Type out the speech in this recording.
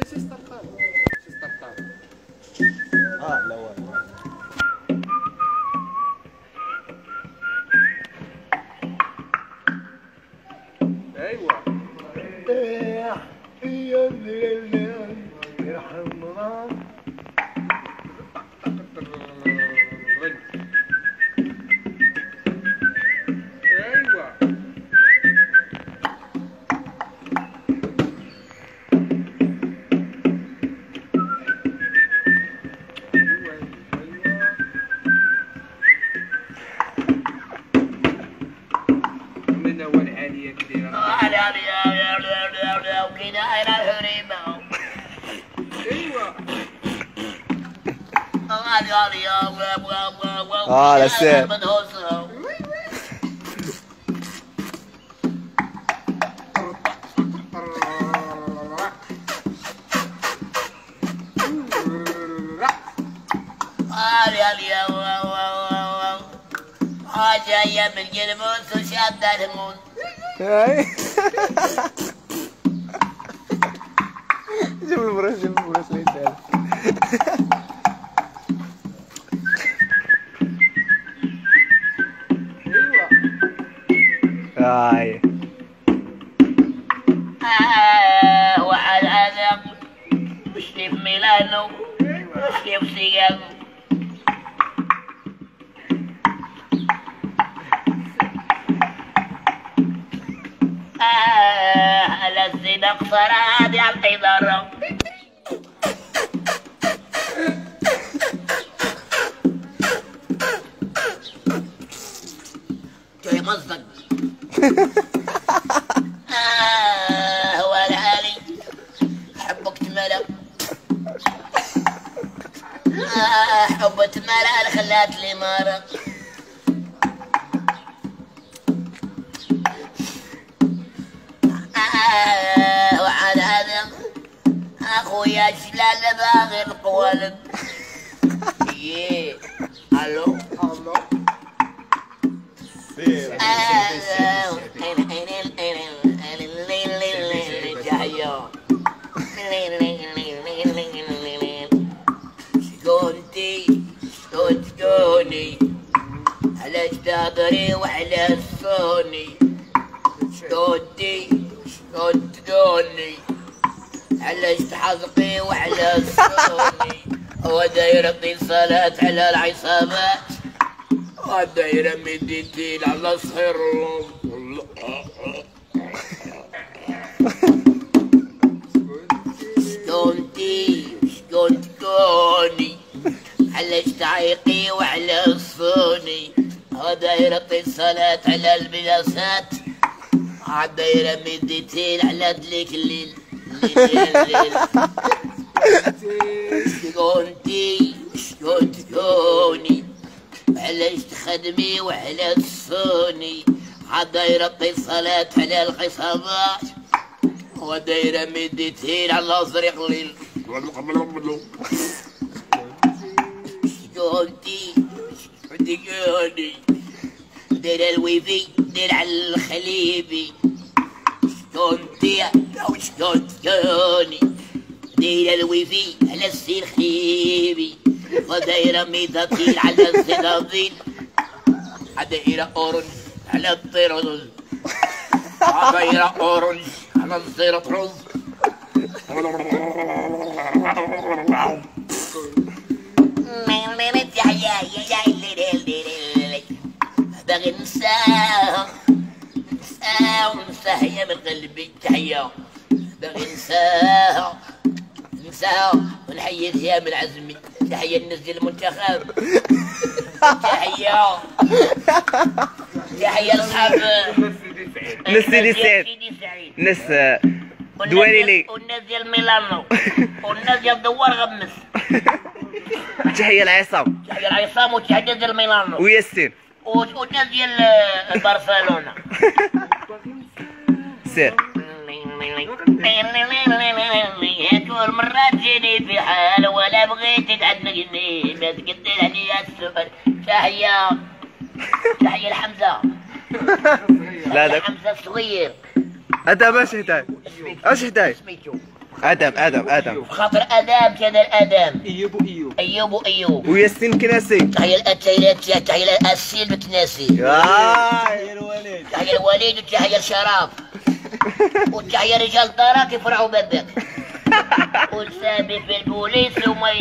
شي ستارتاب الاول ايوا يا يرحم الله ايوا من اول عاليه كبيره لا سير جاية من جلموس وشادة الهمون جيب البروش ليتال هاي وعلى هذا مش في ميلانو مش في سيجاغو على الزنق فرادي على الحضارة جاي مصدق هو العالي حبك تملى حب تملى خلات لي مرة وعلى هذا اخويا شلال باغي القوالب الو شكوني علاش تهضري وعلى الصوني شكوني علاش تحزقي وعلى الصوني ودايرة اتصالات على العصابات ودايرة مديتين على الصهر شكوني علاش تعيقي وعلى الصوني ودايرة اتصالات على البلاصات دايرة مديتين على دليك الليل شكوني علاش تخدمي وعلى الصوني دايرة اتصالات على الخصامات ودايرة مديتين على زريق الليل شكوني دايرة الويفي دايرة على الخليبي شكوني دايرة الويفي على السير خيبي ودايرة ميتاتيل على الزنابيل دايرة اورنج على الطيروز دايرة اورنج على الزيروتروز باغي ننساها وننساها من قلبي تحية باغي ننساها ونحيدها من عزمي تحية الناس ديال المنتخب تحية لصحاب ناس سيدي سعيد ناس دواليلي والناس ديال ميلانو والناس ديال دوار غمس تحية العصام وتحية ديال ميلانو وياسين والناس ديال برشلونة سير كل مرة تجيني في حال ولا بغيت تعلقني ما تقدر عليا السؤال تحية لحمزة لا حمزة الصغير هذا باش هداي اش هداي سميتو ادم خاطر ادم كان الادم. ايوب ايوب. وياسين كناسي. تحية الأسيل بتناسي. تحية الوليد وتحية الشرف. وتحية رجال دارك يفرعوا بابك. وسامي في البوليس وما